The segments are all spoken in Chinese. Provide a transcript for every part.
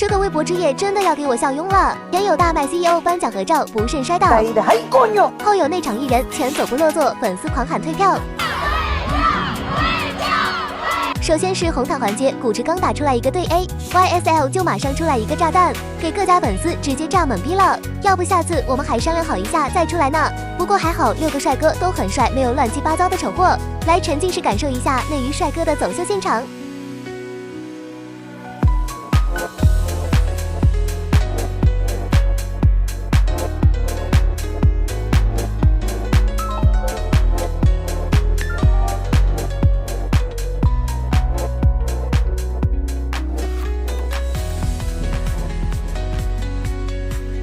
这个微博之夜真的要给我笑晕了。前有大麦 CEO 颁奖合照不慎摔倒，后有内场艺人前走不落座，粉丝狂喊退票。首先是红毯环节，古驰刚打出来一个对 A，YSL 就马上出来一个炸弹，给各家粉丝直接炸懵逼了。要不下次我们还商量好一下再出来呢。不过还好6个帅哥都很帅，没有乱七八糟的丑货。来沉浸式感受一下内娱帅哥的走秀现场。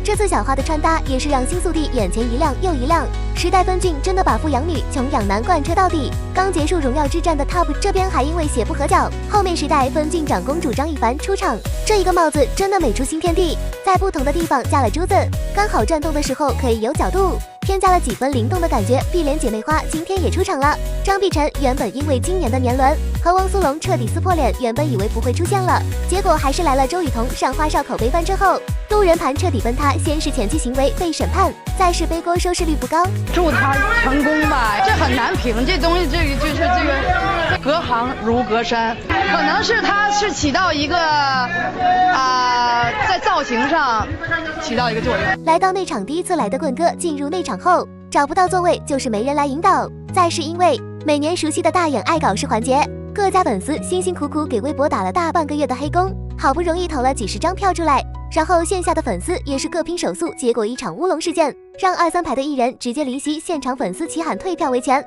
这次小花的穿搭也是让新速递眼前一亮又一亮。时代峰峻真的把富养女、穷养男贯彻到底。刚结束荣耀之战的 TOP 这边还因为血不合脚，后面时代峰峻长公主张一凡出场，这一个帽子真的美出新天地，在不同的地方加了珠子，刚好转动的时候可以有角度，添加了几分灵动的感觉。碧莲姐妹花今天也出场了。张碧晨原本因为今年的年轮和汪苏泷彻底撕破脸，原本以为不会出现了，结果还是来了周雨彤上花少口碑翻车后，路人盘彻底崩塌，先是前期行为被审判，再是背锅收视率不高。祝他成功吧，这很难评，这东西就是这个隔行如隔山，可能是他是起到一个在造型上起到一个作用。来到内场第一次来的棍哥进入内场后找不到座位，就是没人来引导，再是因为每年熟悉的大眼爱搞事环节，各家粉丝辛辛苦苦给微博打了大半个月的黑工，好不容易投了几十张票出来，然后线下的粉丝也是各拼手速，结果一场乌龙事件，让2、3排的艺人直接离席，现场粉丝齐喊退票维权。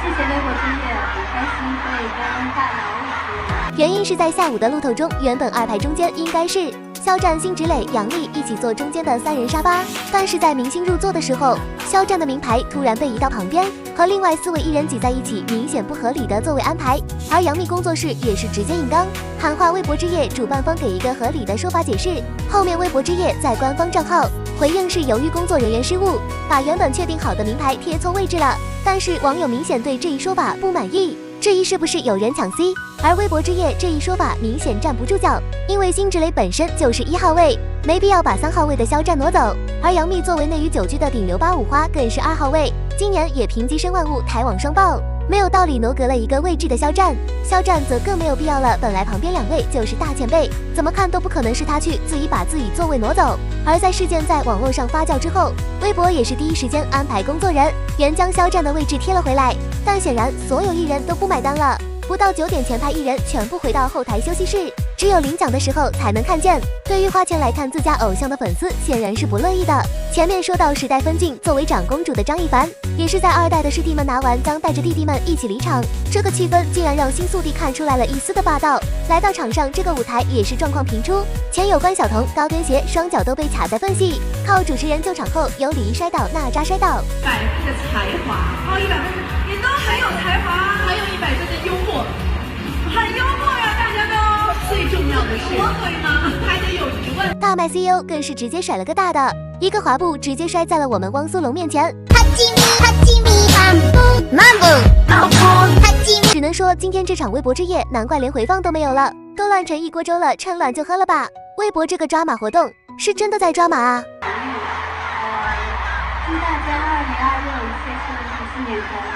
谢谢微博之夜，很开心可以跟大佬一起。原因是在下午的路透中，原本2排中间应该是肖战、辛芷蕾、杨幂一起坐中间的3人沙发，但是在明星入座的时候，肖战的名牌突然被移到旁边，和另外4位艺人挤在一起，明显不合理的座位安排。而杨幂工作室也是直接硬刚，喊话微博之夜主办方给一个合理的说法解释。后面微博之夜在官方账号回应是由于工作人员失误，把原本确定好的名牌贴错位置了，但是网友明显对这一说法不满意，质疑是不是有人抢 C， 而微博之夜这一说法明显站不住脚，因为辛芷蕾本身就是1号位，没必要把3号位的肖战挪走，而杨幂作为内娱久居的顶流85花更是2号位，今年也凭跻身万物台网双爆，没有道理挪隔了一个位置的肖战则更没有必要了，本来旁边2位就是大前辈，怎么看都不可能是他去自己把自己座位挪走。而在事件在网络上发酵之后，微博也是第一时间安排工作人员将肖战的位置贴了回来，但显然所有艺人都不买单了，不到9点前排艺人全部回到后台休息室，只有领奖的时候才能看见。对于花钱来看自家偶像的粉丝显然是不乐意的。前面说到时代峰峻作为长公主的张一凡，也是在2代的师弟们拿完将带着弟弟们一起离场，这个气氛竟然让新速递看出来了一丝的霸道。来到场上这个舞台也是状况频出，前有关晓彤高跟鞋双脚都被卡在缝隙，靠主持人救场后有李一摔倒，娜扎摔倒。100分的才华，100分你都很有才华，还有100分的幽默，很幽默呀，大家都。最重要的是，我会吗？还得有疑问。大麦 CEO 更是直接甩了个大的，一个滑步直接摔在了我们汪苏泷面前。只能说今天这场微博之夜，难怪连回放都没有了，都乱成一锅粥了，趁乱就喝了吧。微博这个抓马活动是真的在抓马啊！祝大家2026一切顺利，新年快乐！